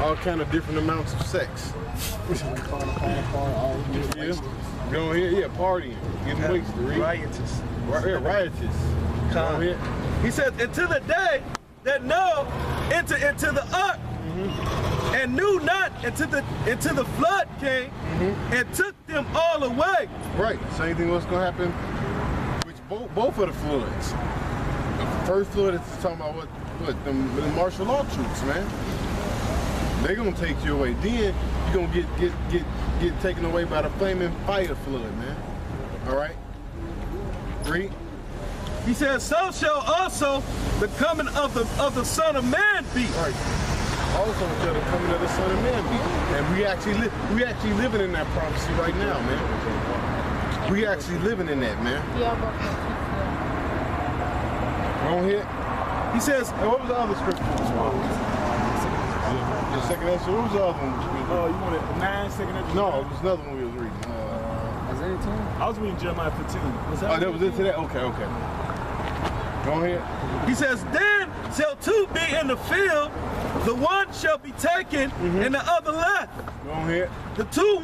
all kind of different amounts of sex. Go ahead, yeah, partying, getting wasted. Riotous. Riotous. Go ahead. He says, until the day that Noah entered into the ark and knew not until the flood came and took them all away. Right, same thing what's gonna happen with both of the floods. The first flood is talking about what the martial law troops, man. They gonna take you away. Then you gonna get taken away by the flaming fire flood, man. All right. Read. He says, so shall also the coming of the Son of Man be. Right. Also shall the coming of the Son of Man be. And we actually living in that prophecy right now, man. We actually living in that, man. Go ahead. He says, and what was the other scripture? The second answer. What was the other one? Oh, you wanted 9 second answer? No, it was another one we was reading. Isaiah 10? I was reading Jeremiah 15. That was into that? Okay. Go ahead. He says, then shall two be in the field, the one shall be taken and the other left. Go ahead. The two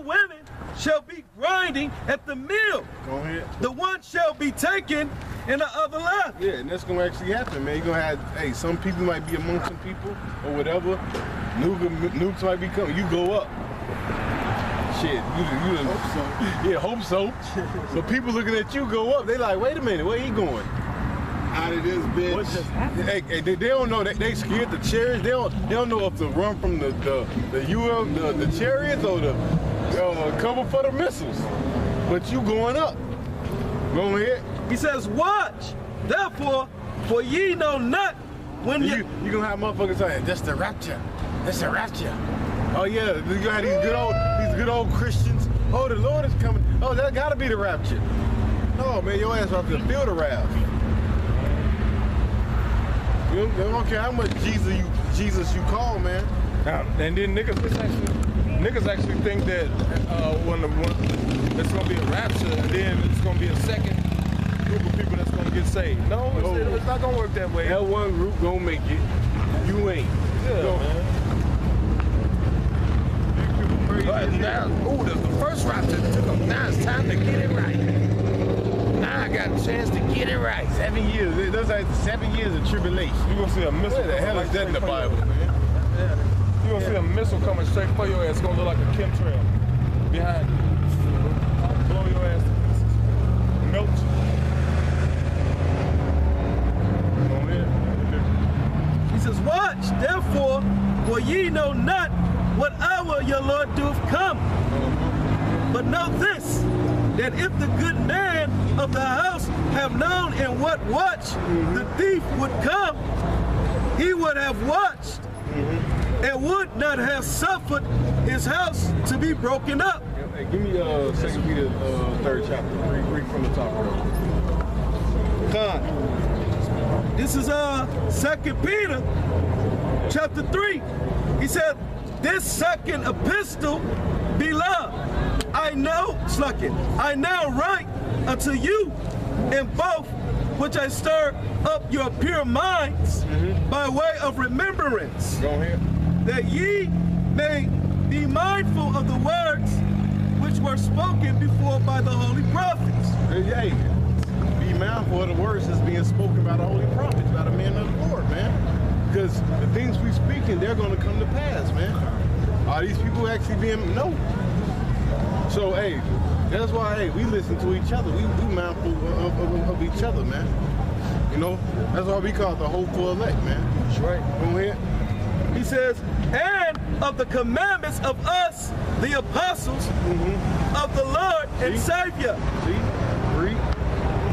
women shall be grinding at the mill. Go ahead. The one shall be taken and the other left. Yeah, and that's gonna actually happen, man. You're gonna have, hey, some people might be amongst some people or whatever. Nukes might be coming. You go up. Shit, you hope so. Yeah, hope so. So people looking at you go up, they like, wait a minute, where he going? Out of this bitch. What just happened? Hey, they don't know. They scared the chariots. They don't know if to run from the chariots or the cover for the missiles. But you going up. Go ahead. He says, watch, therefore, for ye know not when you gonna have motherfuckers saying, that's the rapture. That's the rapture. Oh yeah, you gonna have these good old Christians. Oh, the Lord is coming. Oh, that gotta be the rapture. No, man, your ass have to feel the wrath. You don't care how much Jesus you call, man. And then niggas actually think that when it's gonna be a rapture, and then it's gonna be a second group of people that's gonna get saved. No, it's not gonna work that way. That one group gonna make it. You ain't. Yeah, man. The first rapture took them. Now it's time to get it right. Now I got a chance to get it right. 7 years. Those are 7 years of tribulation. You gonna see a missile. What the hell is that in the Bible, man? You gonna see a missile coming straight for your ass. It's gonna look like a chemtrail behind you. Blow your ass to pieces. Melt you. He says, watch, therefore, for ye know not what hour your Lord doth come. But know this, that if the good man of the house have known in what watch the thief would come, he would have watched and would not have suffered his house to be broken up. Hey, give me 2 Peter 3rd chapter. Read from the top row. This is 2 Peter chapter 3. He said, this second epistle, beloved, I now write unto you in both which I stir up your pure minds by way of remembrance. Go ahead. That ye may be mindful of the words which were spoken before by the holy prophets. Hey, be mindful of the words that's being spoken by the holy prophets, by the men of the Lord, man. Because the things we speaking, they're going to come to pass, man. Are these people actually being, no. So, hey, that's why, hey, we listen to each other. We mindful of each other, man. You know, that's why we call it the hopeful elect, man. That's right. Go ahead. He says, and of the commandments of us, the apostles of the Lord and Savior. See? Read.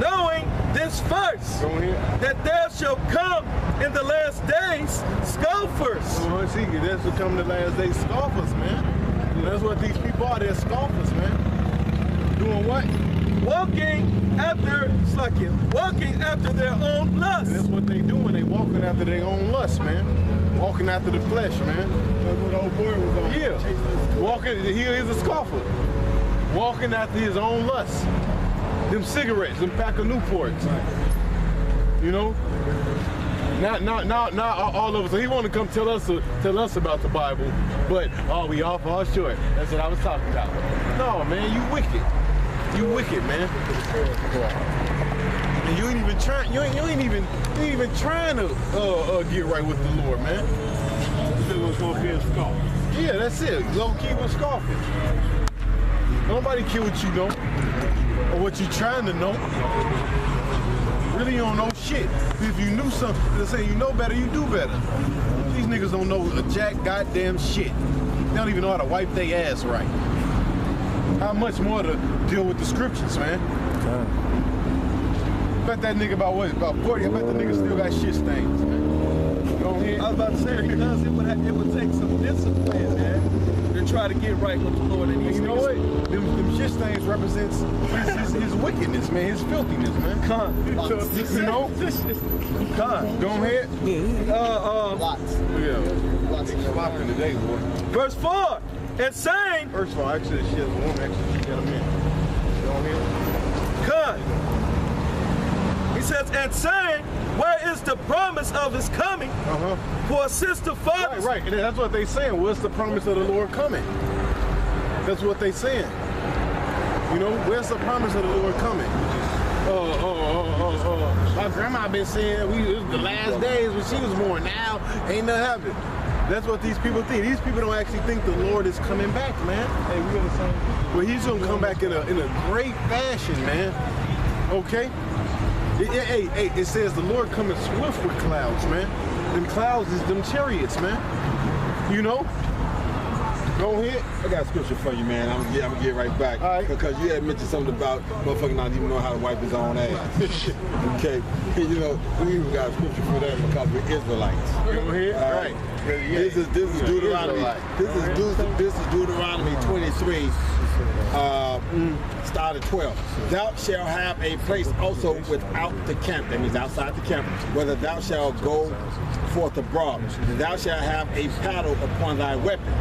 Knowing this first, Go ahead. that there shall come in the last days scoffers. See, that's what come the last day, scoffers, man. That's what these people are, they're scoffers, man. Doing what? Walking after their own lust. And that's what they doing, they walking after their own lust, man. Walking after the flesh, man. That's what the old boy was on. Yeah. Walking, he is a scoffer. Walking after his own lust. Them cigarettes, them pack of Newports. You know? Not all of us. He want to come tell us about the Bible, but we all fall short. That's what I was talking about. No, man, you wicked. You wicked, man. And you ain't even trying. You ain't even trying to get right with the Lord, man. It was gonna be a scoff. Yeah, that's it. Low key was scoffing. Nobody care what you know or what you trying to know. Really, you don't know shit. If you knew something, they say you know better, you do better. These niggas don't know a jack goddamn shit. They don't even know how to wipe their ass right. How much more to deal with the scriptures, man? I bet that nigga about 40. I bet the nigga still got shit stains, man. Go ahead. I was about to say, because it would take some discipline, man, to try to get right with the Lord. And You know what? Them shit stains represents his wickedness, man, his filthiness, man. You know? Go ahead. Flopping today, boy. Verse 4, and saying, First of all, actually, she has a woman. Actually, she got a man. Go ahead. God. He says, and saying, where is the promise of his coming? For since the fathers... Right. And that's what they saying. What's the promise of the Lord coming? That's what they saying. You know, where's the promise of the Lord coming? My grandma been saying it was the last days when she was born. Now ain't nothing happening. That's what these people think. These people don't actually think the Lord is coming back, man. Hey, we got the same. Well, he's gonna come back in a great fashion, man. Okay? Hey, it says the Lord coming swift with clouds, man. Them clouds is them chariots, man. You know? Go ahead. I got a scripture for you, man. I'm gonna get right back. All right. Because you had mentioned something about motherfucker not even know how to wipe his own ass. Okay. You know, we even got a scripture for that because we're Israelites. Go ahead. All right. This is Deuteronomy. This is Deuteronomy 23. Start at 12. Thou shalt have a place also without the camp. That means outside the camp. Whether thou shalt go forth abroad. Thou shalt have a paddle upon thy weapon.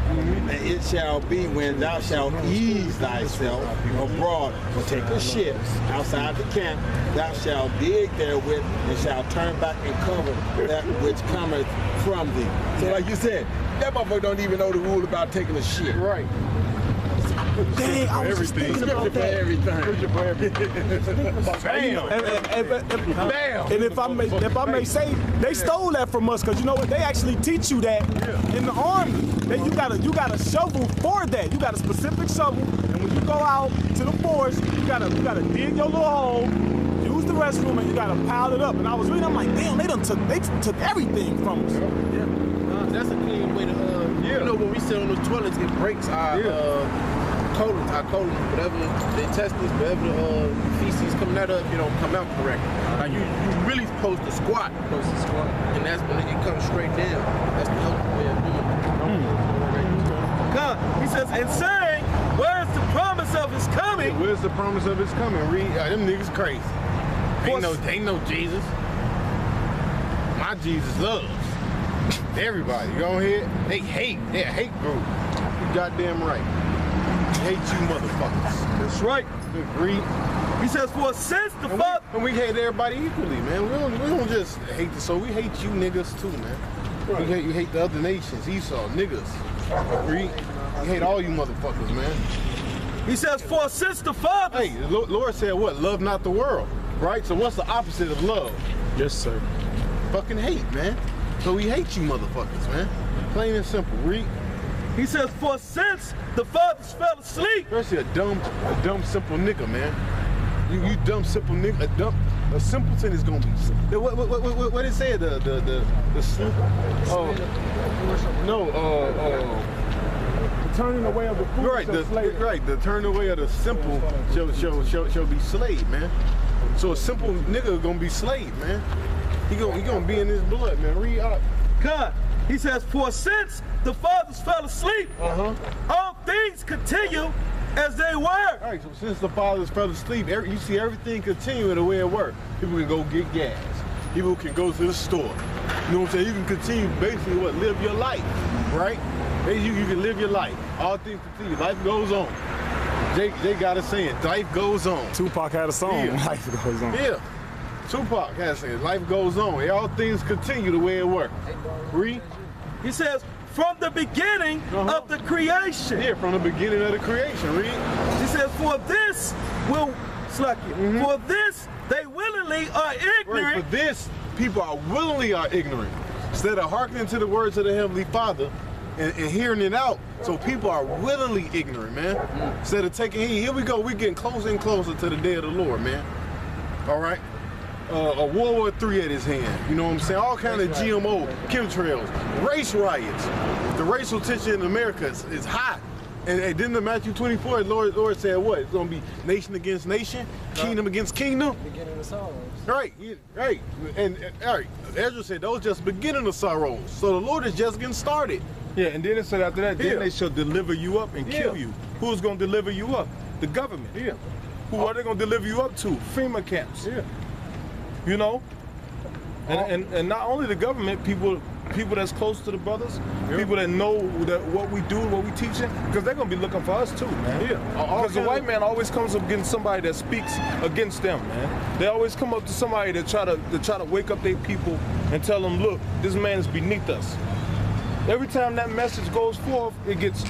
And it shall be when thou shalt ease thyself abroad, or take a ship outside the camp, thou shalt dig therewith, and shalt turn back and cover that which cometh from thee. So like you said, that motherfucker don't even know the rule about taking a shit. Right. Dang, I was just thinking about that. And if I may say, they stole that from us, because you know what? They actually teach you that in the army. That you got a shovel for that. You got a specific shovel, and when you go out to the forest, you gotta dig your little hole, use the restroom, and you gotta pile it up. And I was reading, I'm like, damn, they took everything from us. That's a clean way to, you know, when we sit on those toilets, it breaks our colons, whatever the intestines, whatever the feces coming out of, you don't come out correctly. Now you really supposed to squat. And that's when it comes straight down. That's the healthy way of doing it. God, he says, and saying, where is the promise of his coming? Where's the promise of his coming? Read, them niggas crazy. Ain't no Jesus. My Jesus loves everybody. Go ahead. They hate. They're a hate group. You goddamn right. Hate you motherfuckers. That's right. Read. He says, for since the father... And we hate everybody equally, man. We don't just hate the soul. We hate you niggas too, man. Right. You hate the other nations, Esau, niggas. Read. We hate all you motherfuckers, man. He says, for since the father... Hey, the Lord said what? Love not the world, right? So what's the opposite of love? Yes, sir. Fucking hate, man. So we hate you motherfuckers, man. Plain and simple. Read. He says, for since the fathers fell asleep... Especially a dumb, simple nigga, man. You dumb, simple nigga. A simpleton is gonna be... What did it say? The sleep? Turning away of the fool. Right, the turning away of the simple shall be slave, man. So a simple nigga gonna be slave, man. He gonna be in his blood, man. Read up. God, he says, for since the fathers fell asleep, all things continue as they were. All right, so since the fathers fell asleep, you see everything continuing the way it worked. People can go get gas. People can go to the store. You know what I'm saying? You can continue basically live your life, right? You can live your life. All things continue. Life goes on. They got a saying, life goes on. Tupac had a song, Yeah. Life Goes On. Yeah. Tupac has said, life goes on. All things continue the way it works. Read. He says, from the beginning of the creation. Yeah, from the beginning of the creation. Read. He says, for this will, for this they willingly are ignorant. Right, for this, people are willingly ignorant. Instead of hearkening to the words of the Heavenly Father and hearing it out, so people are willingly ignorant, man. Instead of taking heed, here we go, we're getting closer and closer to the day of the Lord, man. All right? A World War III at his hand, you know what I'm saying? All kind of GMO, chemtrails, race riots. The racial tension in America is high. And didn't the Matthew 24, Lord said what? It's going to be nation against nation, kingdom against kingdom. Beginning of sorrows. Right, right. And all right, Ezra said those just beginning of sorrows. So the Lord is just getting started. Yeah, and then it said after that, then they shall deliver you up and kill Yeah. you. Who's going to deliver you up? The government. Yeah. Who are they going to deliver you up to? FEMA camps. Yeah. You know? And not only the government, people that's close to the brothers, people that know that what we do, what we teaching, because they're gonna be looking for us too, man. Yeah. Because the white man always comes up against somebody that speaks against them, man. They always come up to somebody that try to wake up their people and tell them, look, this man is beneath us. Every time that message goes forth, it gets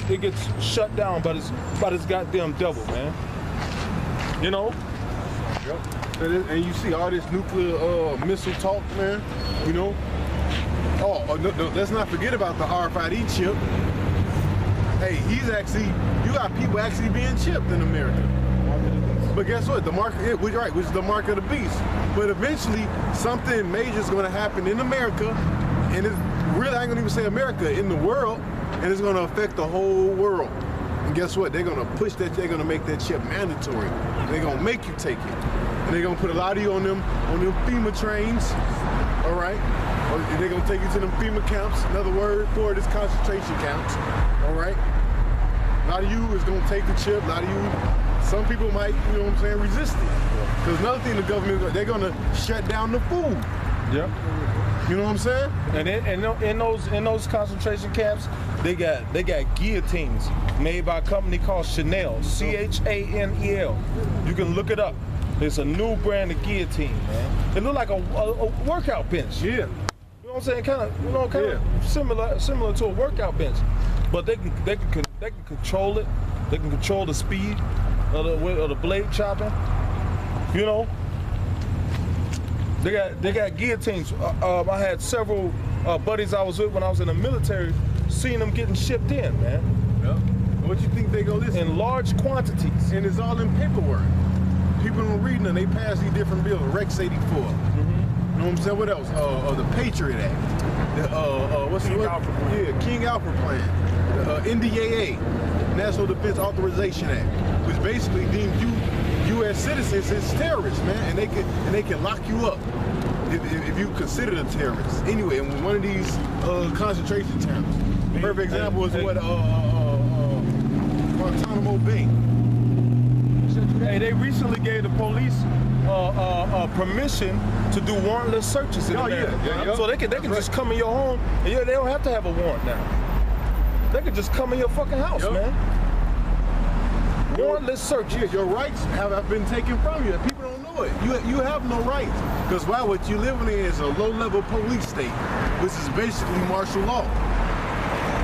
shut down by this goddamn devil, man. You know? Yep. And you see all this nuclear missile talk, man. You know? Oh, no, let's not forget about the RFID chip. Hey, you got people actually being chipped in America. But guess what? The mark, which is the mark of the beast. But eventually, something major is going to happen in America, and it's really, I ain't going to even say America, in the world, and it's going to affect the whole world. And guess what? They're going to push that, they're going to make that chip mandatory. They're going to make you take it. And they're going to put a lot of you on them FEMA trains, all right? Or they're going to take you to them FEMA camps, another word for it is concentration camps, all right? A lot of you is going to take the chip, a lot of you, some people might, you know what I'm saying, resist it. Because another thing the government, they're going to shut down the food. Yeah. You know what I'm saying? And in those concentration camps, they got guillotines made by a company called Chanel, Chanel. You can look it up. It's a new brand of guillotine, man. It look like a workout bench. Yeah. You know what I'm saying? Kind of similar to a workout bench, but they can control it. They can control the speed of the blade chopping. You know. They got guillotines. I had several buddies I was with when I was in the military, seeing them getting shipped in, man. Yeah. What you think they go listen? In large quantities. And it's all in paperwork. People don't read them. They pass these different bills. Rex 84. You know what I'm saying? What else? The Patriot Act. King Alfred Plan. The NDAA, National Defense Authorization Act, which basically deems you U.S. citizens as terrorists, man, and they can lock you up if you consider a terrorist. Anyway, in one of these concentration camps. Perfect example is what Guantanamo Bay. Hey, they recently gave the police permission to do warrantless searches in America. Yeah. So they can just come in your home, and they don't have to have a warrant now. They can just come in your fucking house, man. Warrantless searches. Yeah, your rights have been taken from you. People don't know it. You have no rights. Because what you're living in is a low-level police state, which is basically martial law.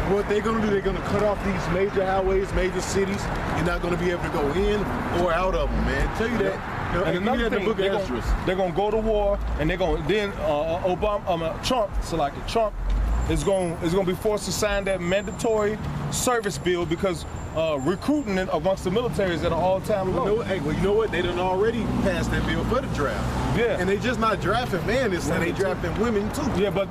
What they're going to do, they're going to cut off these major highways, major cities. You're not going to be able to go in or out of them, man. Tell you that. And another thing, they're going to go to war, and they're going then Trump is going to be forced to sign that mandatory service bill because recruiting amongst the military is at an all-time low. You know what? They done already passed that bill for the draft. Yeah. And they just not drafting men this time. They drafting women too. Yeah, but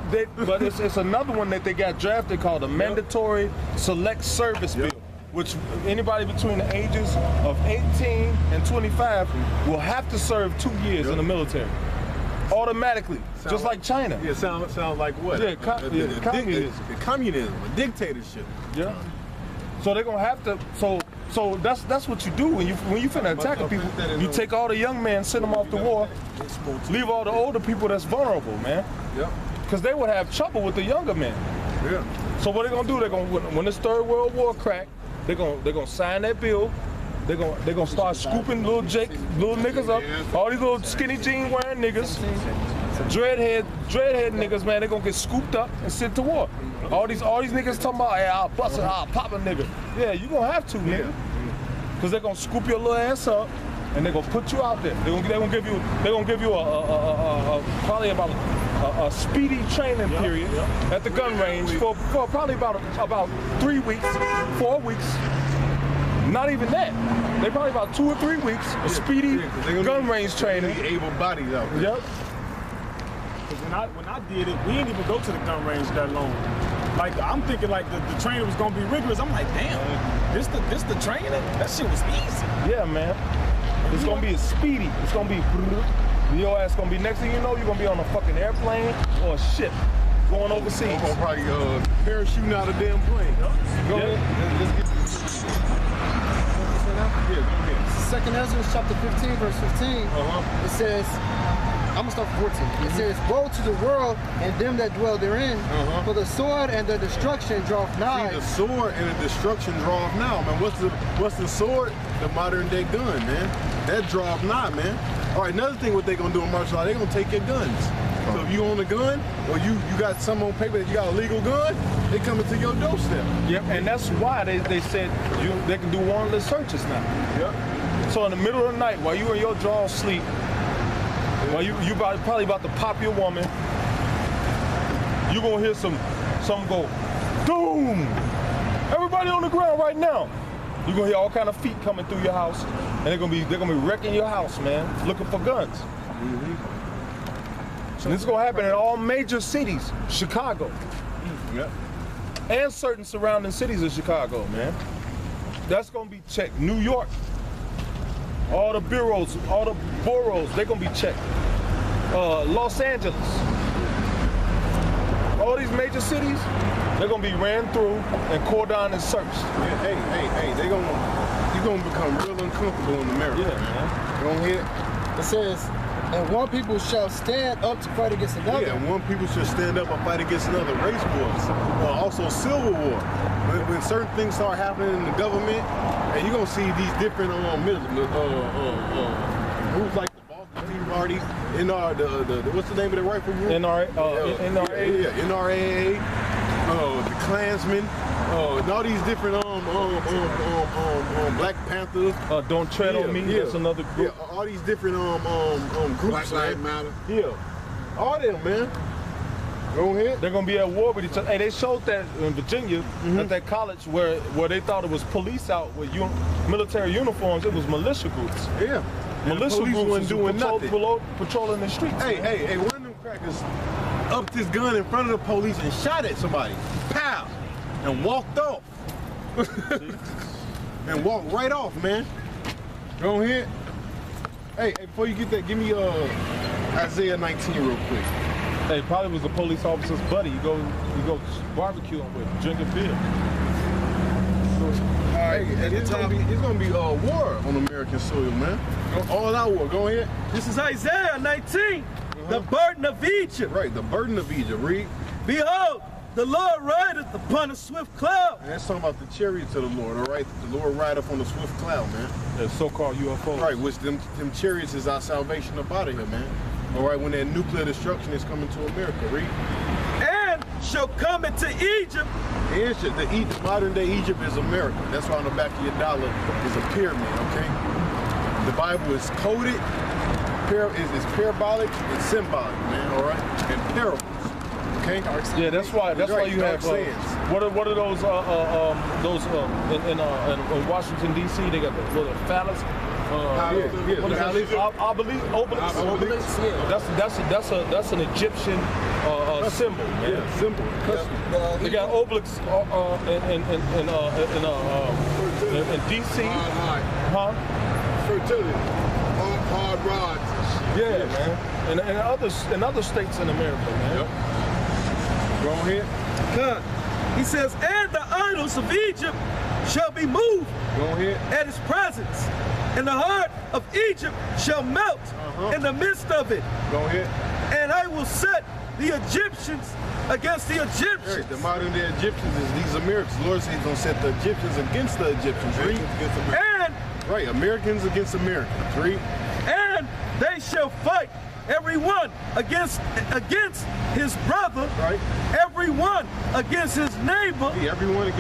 it's another one that they got drafted called a mandatory select service bill, which anybody between the ages of 18 and 25 will have to serve 2 years in the military. Automatically, just like China. Yeah, sound like what? Yeah, communism. Communism, a dictatorship. Yeah. So they're gonna have to. So that's what you do when you finna attack people. You take all the young men, send them off to war, leave all the older people that's vulnerable, man. Yeah. Because they would have trouble with the younger men. Yeah. So what they're gonna do? They're gonna when this Third World War crack, they're gonna sign that bill. They gonna start scooping little niggas up. All these little skinny jean wearing niggas, dreadhead niggas, man. They gonna get scooped up and sent to war. All these niggas talking about, hey, I'll bust it, I'll pop a nigga. Yeah, you gonna have to, nigga. Cause they gonna scoop your little ass up and they gonna put you out there. They gonna give you a probably about a speedy training period at the gun range for probably about 3 weeks, 4 weeks. Not even that. They probably about 2 or 3 weeks of speedy gun range training. Able bodies out there. Yep. When I did it, we didn't even go to the gun range that long. Like, I'm thinking like the training was gonna be rigorous. I'm like, damn, this the training? That shit was easy. Yeah, man. It's gonna be speedy. It's gonna be, your ass gonna be, next thing you know, you're gonna be on a fucking airplane or a ship going overseas. I'm gonna probably parachuting out a damn plane. Go ahead. Let's get this. Yeah, go ahead. 2nd Ezra chapter 15, verse 15. It says, I'm gonna start from 14. It says, woe to the world and them that dwell therein, for the sword and the destruction draweth nigh. See, the sword and the destruction draweth now, man. What's the sword? The modern day gun, man. That draweth nigh, man. All right, another thing what they gonna do in martial law, they gonna take your guns. So if you own a gun, or you got some on paper that you got a legal gun, they coming to your doorstep. Yep, and that's why they said they can do warrantless searches now. Yep. So in the middle of the night, while you in your drawers sleep, while you probably about to pop your woman, you gonna hear some go, boom! Everybody on the ground right now. You gonna hear all kind of feet coming through your house, and they're gonna be wrecking your house, man, looking for guns. And this is gonna happen in all major cities, Chicago, and certain surrounding cities of Chicago, man. That's gonna be checked. New York, all the bureaus, all the boroughs, they're gonna be checked. Los Angeles, all these major cities, they're gonna be ran through and cordoned and searched. Yeah, hey, you're gonna become real uncomfortable in America. Yeah, man. Go ahead. It says, and one people shall stand up to fight against another. Yeah, and one people should stand up and fight against another. Race wars, also civil war. When certain things start happening in the government, and you're gonna see these different groups like the Boston Tea Party, what's the name of the rifle group? NRA. Yeah, NRA, the Klansmen, and all these different Black Panthers. Don't tread on me. That's another group. Yeah, all these different groups. Black Lives Matter. Yeah, all them, man. Go ahead. They're gonna be at war with each other. Hey, they showed that in Virginia at that college where they thought it was police out with military uniforms. It was militia groups. Yeah. Militia police groups wasn't doing nothing. patrolling the streets. Hey, one of them crackers upped his gun in front of the police and shot at somebody. Pow! And walked off. And walked right off, man. Go ahead. Hey, before you get that, give me Isaiah 19 real quick. Hey, probably was a police officer's buddy. You go barbecuing with, drinking beer. All right, it's gonna be war on American soil, man. All out war. Go ahead. This is Isaiah 19, the burden of Egypt. Right, the burden of Egypt. Read. Behold, the Lord rideth upon a swift cloud. And that's talking about the chariots of the Lord, all right? The Lord ride up on the swift cloud, man. The so-called UFOs. Right, which them chariots is our salvation up out of here, man. All right, when that nuclear destruction is coming to America, read. And shall come into Egypt. The modern day Egypt is America. That's why on the back of your dollar is a pyramid, okay? The Bible is coded, it's parabolic and symbolic, man, all right? And parables, okay? Yeah, that's why you have what are those in Washington D.C. they got the little phallus. Obelisk. That's an Egyptian symbol. Man. Yeah, symbol. They got obelisks in D.C. Fertility. Hard rods. Yeah, man. And other states in America, man. Yep. Go ahead. He says, and the idols of Egypt shall be moved Go ahead. at his presence, and the heart of Egypt shall melt in the midst of it. Go ahead. And I will set the Egyptians against the Egyptians. Right, the modern day Egyptians is these Americans. The Lord says he's going to set the Egyptians against the Egyptians. Read. And Right, Americans against Americans. Read. And they shall fight everyone against his brother, Right. everyone against his neighbor, Everyone against